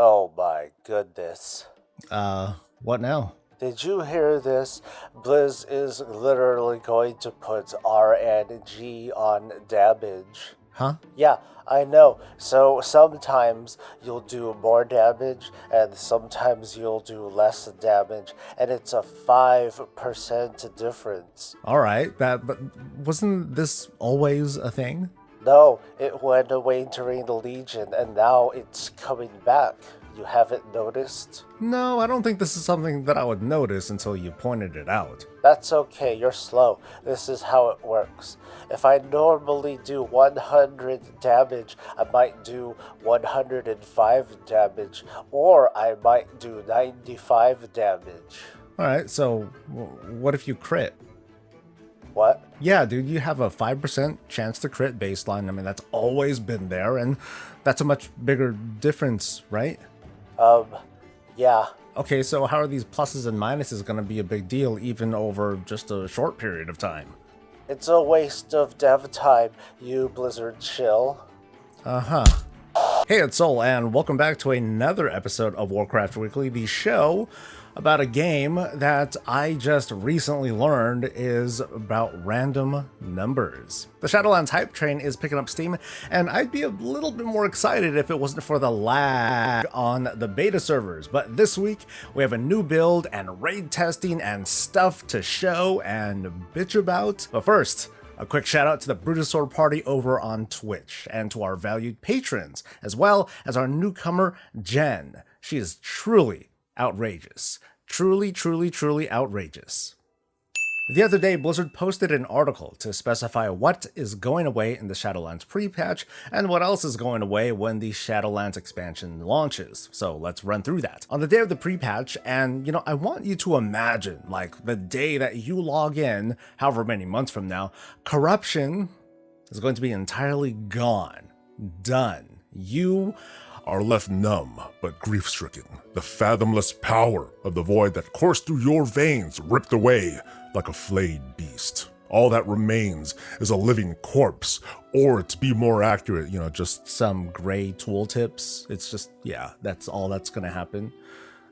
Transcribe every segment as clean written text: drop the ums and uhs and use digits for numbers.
Oh my goodness. What now? Did you hear this? Blizz is literally going to put RNG on damage. Huh? Yeah, I know. So sometimes you'll do more damage, and sometimes you'll do less damage, and it's a 5% difference. Alright, but wasn't this always a thing? No, it went away during the Legion, and now it's coming back. You haven't noticed? No, I don't think this is something that I would notice until you pointed it out. That's okay, you're slow. This is how it works. If I normally do 100 damage, I might do 105 damage, or I might do 95 damage. Alright, so what if you crit? What? Yeah, dude, you have a 5% chance to crit baseline. I mean, that's always been there, and that's a much bigger difference, right? Yeah. Okay, so how are these pluses and minuses going to be a big deal even over just a short period of time? It's a waste of dev time, you Blizzard chill. Uh-huh. Hey, it's Soul, and welcome back to another episode of Warcraft Weekly, the show about a game that I just recently learned is about random numbers. The Shadowlands hype train is picking up steam, and I'd be a little bit more excited if it wasn't for the lag on the beta servers. But this week, we have a new build and raid testing and stuff to show and bitch about. But first, a quick shout out to the Brutosaur party over on Twitch, and to our valued patrons, as well as our newcomer, Jen. She is truly outrageous. Truly outrageous. The other day, Blizzard posted an article to specify what is going away in the Shadowlands pre-patch and what else is going away when the Shadowlands expansion launches. So let's run through that. On the day of the pre-patch, and I want you to imagine, like, the day that you log in, however many months from now, corruption is going to be entirely gone. Done. You are left numb but grief-stricken. The fathomless power of the void that coursed through your veins ripped away like a flayed beast. All that remains is a living corpse, or to be more accurate, just some gray tooltips. It's just, yeah, that's all that's gonna happen.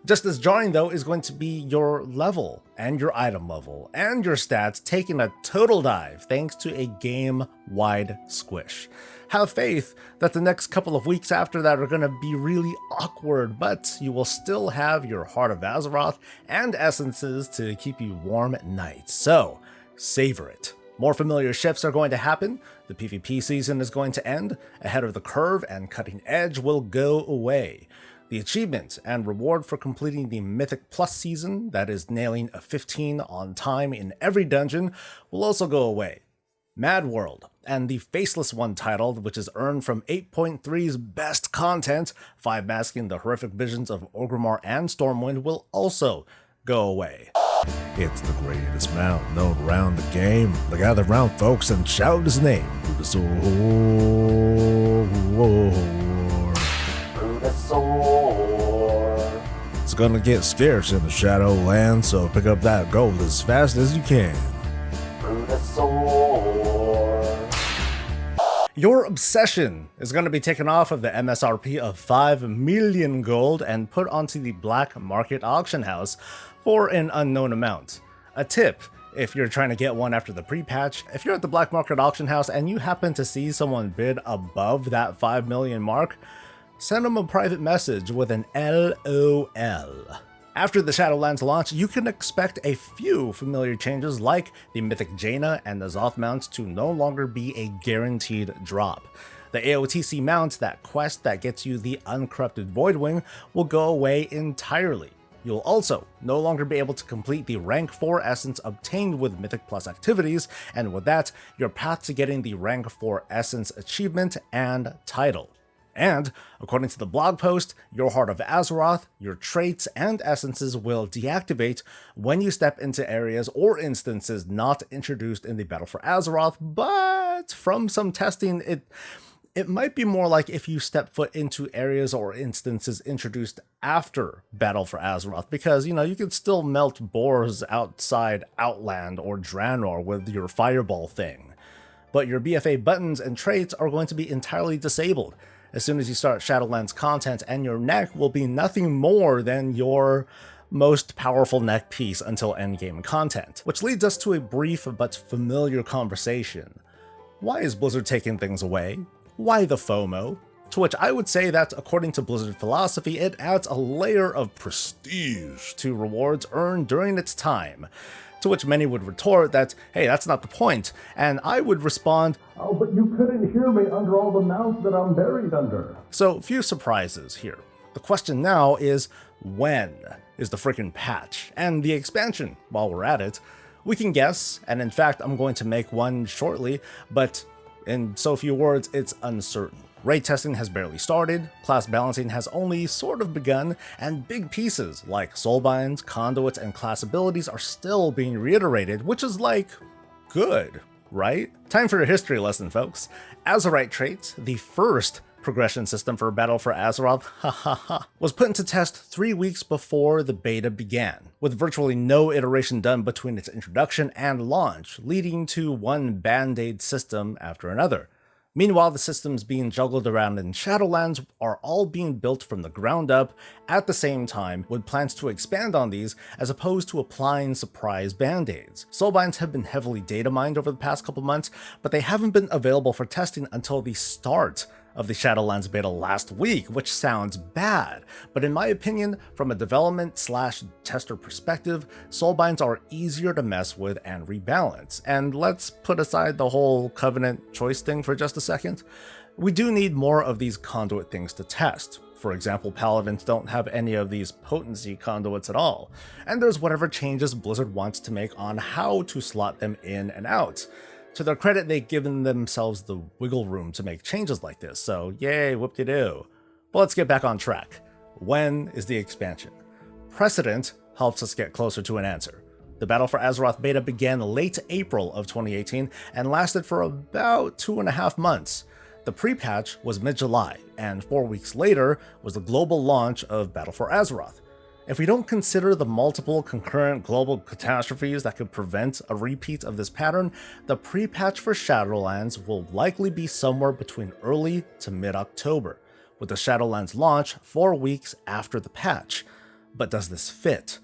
Just as jarring, though, is going to be your level and your item level and your stats taking a total dive thanks to a game-wide squish. Have faith that the next couple of weeks after that are going to be really awkward, but you will still have your Heart of Azeroth and essences to keep you warm at night. So, savor it. More familiar shifts are going to happen, the PvP season is going to end, ahead of the curve and cutting edge will go away. The achievement and reward for completing the Mythic Plus season, that is nailing a 15 on time in every dungeon, will also go away. Mad World and the Faceless One title, which is earned from 8.3's best content, 5 masking the horrific visions of Orgrimmar and Stormwind, will also go away. It's the greatest mount known around the game. They gather round folks and shout his name. It's gonna get scarce in the Shadowlands, so pick up that gold as fast as you can. Your obsession is going to be taken off of the MSRP of 5 million gold and put onto the black market auction house for an unknown amount. A tip, if you're trying to get one after the pre-patch, if you're at the black market auction house and you happen to see someone bid above that 5 million mark, send them a private message with an LOL. After the Shadowlands launch, you can expect a few familiar changes like the Mythic Jaina and the Zoth mounts to no longer be a guaranteed drop. The AOTC mount, that quest that gets you the Uncorrupted Voidwing, will go away entirely. You'll also no longer be able to complete the rank 4 essence obtained with Mythic Plus activities, and with that, your path to getting the rank 4 essence achievement and title. And, according to the blog post, your Heart of Azeroth, your traits and essences will deactivate when you step into areas or instances not introduced in the Battle for Azeroth, but from some testing, it might be more like if you step foot into areas or instances introduced after Battle for Azeroth, because, you can still melt boars outside Outland or Draenor with your fireball thing. But your BFA buttons and traits are going to be entirely disabled, as soon as you start Shadowlands content, and your neck will be nothing more than your most powerful neck piece until endgame content. Which leads us to a brief but familiar conversation. Why is Blizzard taking things away? Why the FOMO? To which I would say that, according to Blizzard philosophy, it adds a layer of prestige to rewards earned during its time. To which many would retort that, hey, that's not the point, and I would respond, oh, but you couldn't hear me under all the mounts that I'm buried under. So, few surprises here. The question now is, when is the freaking patch? And the expansion, while we're at it. We can guess, and in fact, I'm going to make one shortly, but in so few words, it's uncertain. Raid testing has barely started, class balancing has only sort of begun, and big pieces like soulbinds, conduits, and class abilities are still being reiterated, which is like, good, right? Time for a history lesson, folks. Azerite traits, the first progression system for Battle for Azeroth, was put into test 3 weeks before the beta began, with virtually no iteration done between its introduction and launch, leading to one band-aid system after another. Meanwhile, the systems being juggled around in Shadowlands are all being built from the ground up at the same time, with plans to expand on these as opposed to applying surprise band-aids. Soulbinds have been heavily data mined over the past couple months, but they haven't been available for testing until the start of the Shadowlands Beta last week, which sounds bad, but in my opinion, from a development/tester perspective, soulbinds are easier to mess with and rebalance. And let's put aside the whole Covenant choice thing for just a second. We do need more of these conduit things to test. For example, Paladins don't have any of these potency conduits at all, and there's whatever changes Blizzard wants to make on how to slot them in and out. To their credit, they've given themselves the wiggle room to make changes like this, so yay, whoop-de-doo. But let's get back on track. When is the expansion? Precedent helps us get closer to an answer. The Battle for Azeroth beta began late April of 2018 and lasted for about 2.5 months. The pre-patch was mid-July, and 4 weeks later was the global launch of Battle for Azeroth. If we don't consider the multiple concurrent global catastrophes that could prevent a repeat of this pattern, the pre-patch for Shadowlands will likely be somewhere between early to mid-October, with the Shadowlands launch 4 weeks after the patch. But does this fit?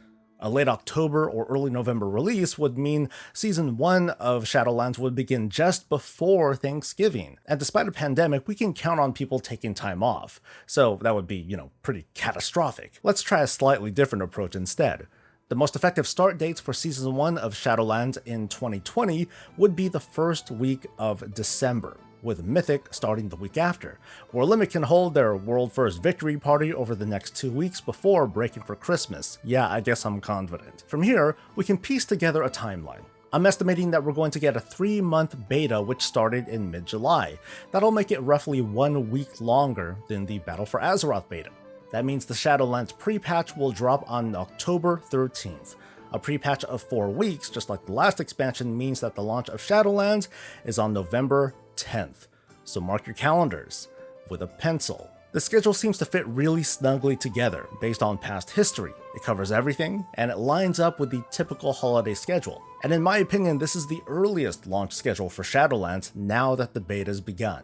A late October or early November release would mean Season 1 of Shadowlands would begin just before Thanksgiving. And despite a pandemic, we can count on people taking time off. So that would be, pretty catastrophic. Let's try a slightly different approach instead. The most effective start dates for Season 1 of Shadowlands in 2020 would be the first week of December, with Mythic starting the week after, where Limit can hold their world first victory party over the next 2 weeks before breaking for Christmas. Yeah, I guess I'm confident. From here, we can piece together a timeline. I'm estimating that we're going to get a 3-month beta which started in mid-July. That'll make it roughly 1 week longer than the Battle for Azeroth beta. That means the Shadowlands pre-patch will drop on October 13th. A pre-patch of 4 weeks, just like the last expansion, means that the launch of Shadowlands is on November 10th. So mark your calendars with a pencil. The schedule seems to fit really snugly together based on past history. It covers everything, and it lines up with the typical holiday schedule. And in my opinion, this is the earliest launch schedule for Shadowlands now that the beta's begun.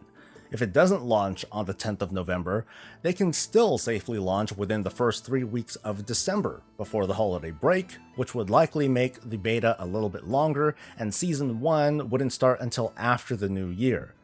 If it doesn't launch on the 10th of November, they can still safely launch within the first 3 weeks of December before the holiday break, which would likely make the beta a little bit longer, and Season 1 wouldn't start until after the new year.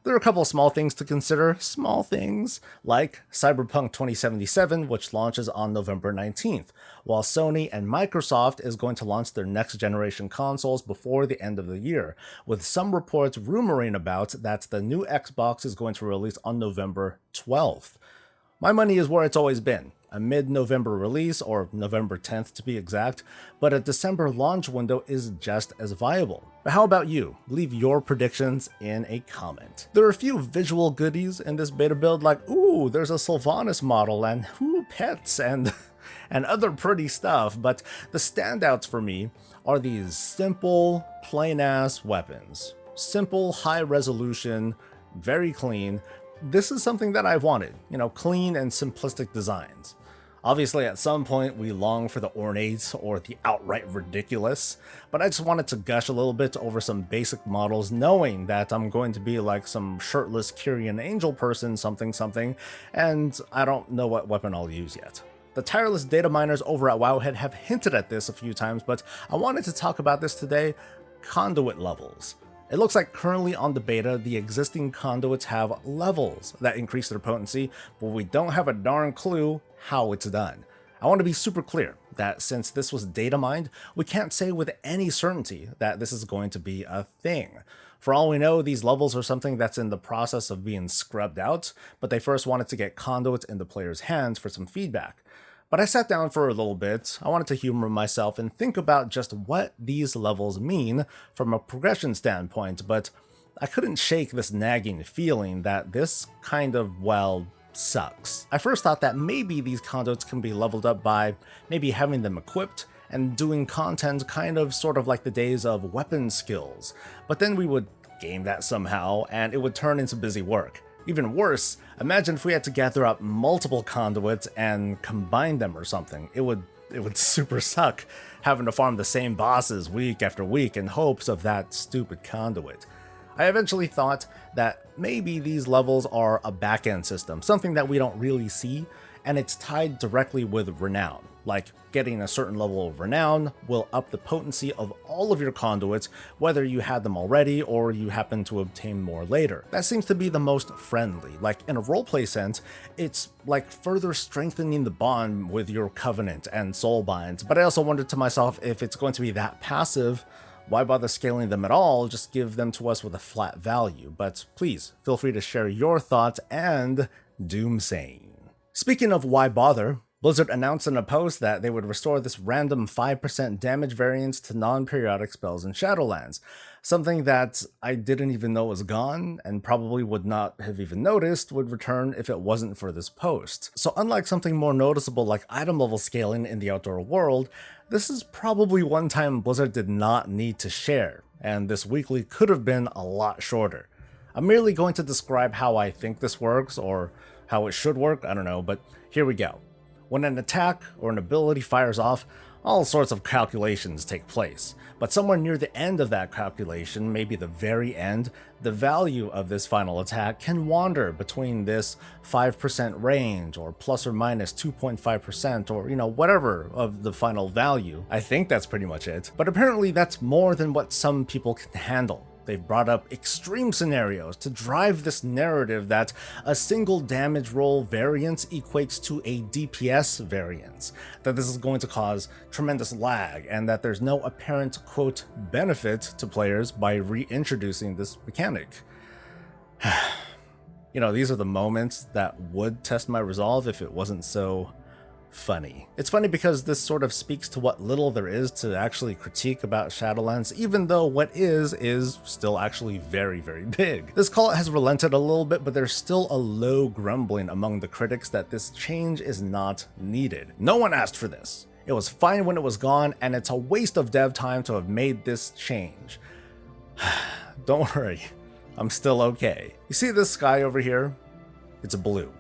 There are a couple of small things to consider, small things, like Cyberpunk 2077, which launches on November 19th, while Sony and Microsoft is going to launch their next generation consoles before the end of the year, with some reports rumoring about that the new Xbox is going to release on November 12th. My money is where it's always been, a mid-November release, or November 10th to be exact, but a December launch window is just as viable. But how about you? Leave your predictions in a comment. There are a few visual goodies in this beta build, like, ooh, there's a Sylvanas model, and ooh, pets, and other pretty stuff, but the standouts for me are these simple, plain-ass weapons. Simple, high-resolution, very clean. This is something that I've wanted, clean and simplistic designs. Obviously, at some point, we long for the ornate or the outright ridiculous, but I just wanted to gush a little bit over some basic models, knowing that I'm going to be like some shirtless Kyrian angel person, something something, and I don't know what weapon I'll use yet. The tireless data miners over at Wowhead have hinted at this a few times, but I wanted to talk about this today: conduit levels. It looks like currently on the beta, the existing conduits have levels that increase their potency, but we don't have a darn clue how it's done. I want to be super clear that since this was data mined, we can't say with any certainty that this is going to be a thing. For all we know, these levels are something that's in the process of being scrubbed out, but they first wanted to get conduits in the player's hands for some feedback. But I sat down for a little bit, I wanted to humor myself and think about just what these levels mean from a progression standpoint, but I couldn't shake this nagging feeling that this kind of, well, sucks. I first thought that maybe these conduits can be leveled up by maybe having them equipped and doing content kind of sort of like the days of weapon skills, but then we would game that somehow and it would turn into busy work. Even worse, imagine if we had to gather up multiple conduits and combine them or something. It would super suck having to farm the same bosses week after week in hopes of that stupid conduit. I eventually thought that maybe these levels are a back-end system, something that we don't really see, and it's tied directly with renown. Like, getting a certain level of renown will up the potency of all of your conduits, whether you had them already or you happen to obtain more later. That seems to be the most friendly. Like, in a roleplay sense, it's like further strengthening the bond with your covenant and soulbinds. But I also wondered to myself, if it's going to be that passive, why bother scaling them at all? Just give them to us with a flat value. But please, feel free to share your thoughts and doomsaying. Speaking of why bother, Blizzard announced in a post that they would restore this random 5% damage variance to non-periodic spells in Shadowlands, something that I didn't even know was gone, and probably would not have even noticed would return if it wasn't for this post. So unlike something more noticeable like item level scaling in the outdoor world, this is probably one time Blizzard did not need to share, and this weekly could have been a lot shorter. I'm merely going to describe how I think this works, or how it should work, I don't know, but here we go. When an attack or an ability fires off, all sorts of calculations take place, but somewhere near the end of that calculation, maybe the very end, the value of this final attack can wander between this 5% range, or plus or minus 2.5%, or whatever of the final value. I think that's pretty much it, but apparently that's more than what some people can handle. They've brought up extreme scenarios to drive this narrative that a single damage roll variance equates to a DPS variance, that this is going to cause tremendous lag, and that there's no apparent, quote, benefit to players by reintroducing this mechanic. These are the moments that would test my resolve if it wasn't so funny. It's funny because this sort of speaks to what little there is to actually critique about Shadowlands, even though what is still actually very, very big. This call has relented a little bit, but there's still a low grumbling among the critics that this change is not needed. No one asked for this. It was fine when it was gone, and it's a waste of dev time to have made this change. Don't worry, I'm still okay. You see this sky over here? It's blue.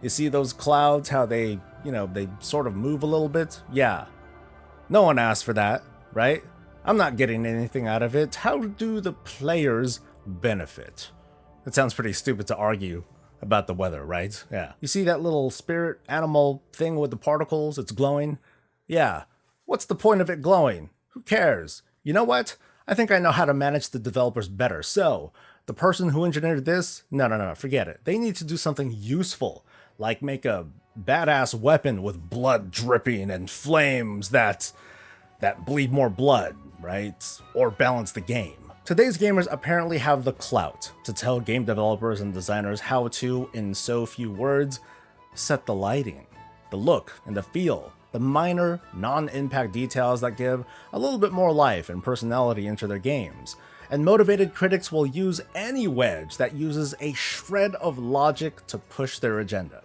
You see those clouds, how they sort of move a little bit? Yeah. No one asked for that, right? I'm not getting anything out of it. How do the players benefit? It sounds pretty stupid to argue about the weather, right? Yeah. You see that little spirit animal thing with the particles? It's glowing? Yeah. What's the point of it glowing? Who cares? You know what? I think I know how to manage the developers better. So, the person who engineered this? No, forget it. They need to do something useful, like make a badass weapon with blood dripping and flames that bleed more blood, right? Or balance the game. Today's gamers apparently have the clout to tell game developers and designers how to, in so few words, set the lighting, the look and the feel, the minor, non-impact details that give a little bit more life and personality into their games. And motivated critics will use any wedge that uses a shred of logic to push their agenda.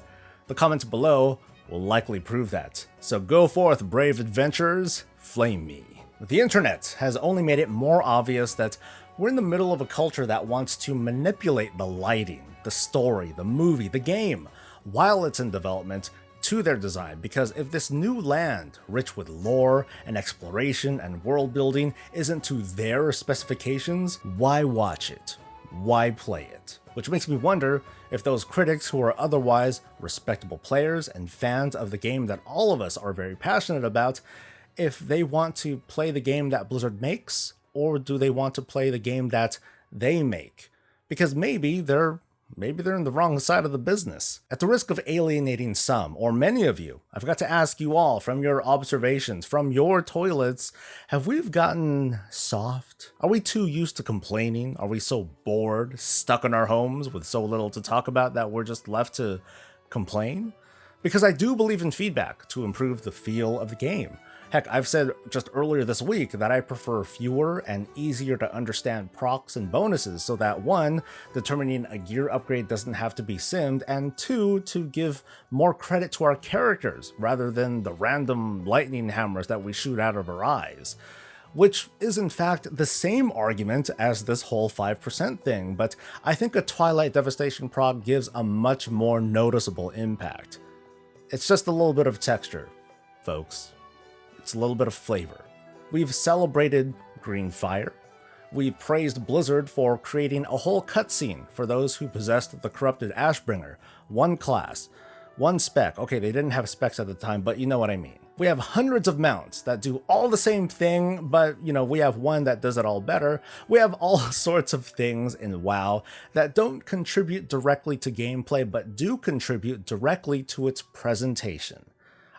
The comments below will likely prove that. So go forth, brave adventurers, flame me. The internet has only made it more obvious that we're in the middle of a culture that wants to manipulate the lighting, the story, the movie, the game, while it's in development, to their design, because if this new land, rich with lore and exploration and world building, isn't to their specifications, why watch it? Why play it? Which makes me wonder if those critics who are otherwise respectable players and fans of the game that all of us are very passionate about, if they want to play the game that Blizzard makes, or do they want to play the game that they make? Because maybe they're in the wrong side of the business. At the risk of alienating some, or many of you, I've got to ask you all, from your observations, from your toilets, have we gotten soft? Are we too used to complaining? Are we so bored, stuck in our homes with so little to talk about that we're just left to complain? Because I do believe in feedback to improve the feel of the game. Heck, I've said just earlier this week that I prefer fewer and easier to understand procs and bonuses so that 1, determining a gear upgrade doesn't have to be simmed, and 2, to give more credit to our characters rather than the random lightning hammers that we shoot out of our eyes. Which is in fact the same argument as this whole 5% thing, but I think a Twilight Devastation proc gives a much more noticeable impact. It's just a little bit of texture, folks. It's a little bit of flavor. We've celebrated Green Fire. We've praised Blizzard for creating a whole cutscene for those who possessed the corrupted Ashbringer. One class, one spec. Okay, they didn't have specs at the time, but you know what I mean. We have hundreds of mounts that do all the same thing, but we have one that does it all better. We have all sorts of things in WoW that don't contribute directly to gameplay, but do contribute directly to its presentation.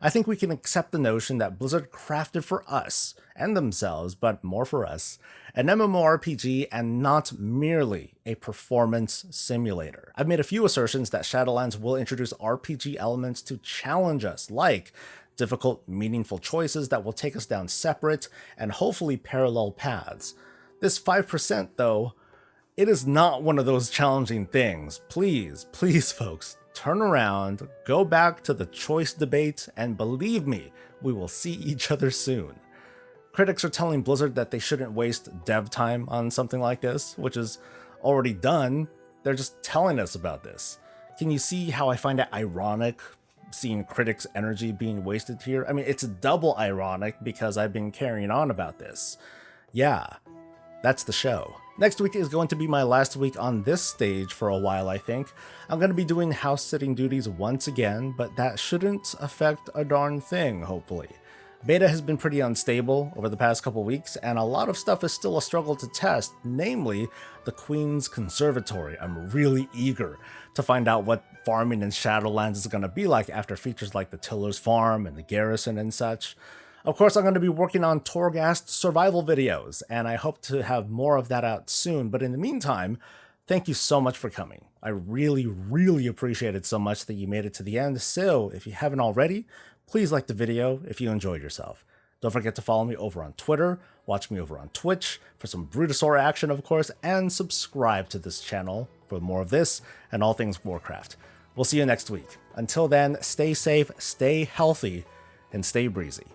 I think we can accept the notion that Blizzard crafted for us, and themselves, but more for us, an MMORPG and not merely a performance simulator. I've made a few assertions that Shadowlands will introduce RPG elements to challenge us, like difficult, meaningful choices that will take us down separate and hopefully parallel paths. This 5%, though, it is not one of those challenging things. Please, please, folks, turn around, go back to the choice debate, and believe me, we will see each other soon. Critics are telling Blizzard that they shouldn't waste dev time on something like this, which is already done. They're just telling us about this. Can you see how I find it ironic seeing critics' energy being wasted here? I mean, it's double ironic because I've been carrying on about this. Yeah, that's the show. Next week is going to be my last week on this stage for a while, I think. I'm going to be doing house-sitting duties once again, but that shouldn't affect a darn thing, hopefully. Beta has been pretty unstable over the past couple weeks, and a lot of stuff is still a struggle to test, namely the Queen's Conservatory. I'm really eager to find out what farming in Shadowlands is going to be like after features like the Tiller's Farm and the Garrison and such. Of course, I'm going to be working on Torghast survival videos, and I hope to have more of that out soon. But in the meantime, thank you so much for coming. I really, really appreciate it so much that you made it to the end. So if you haven't already, please like the video if you enjoyed yourself. Don't forget to follow me over on Twitter, watch me over on Twitch for some Brutosaur action, of course, and subscribe to this channel for more of this and all things Warcraft. We'll see you next week. Until then, stay safe, stay healthy, and stay breezy.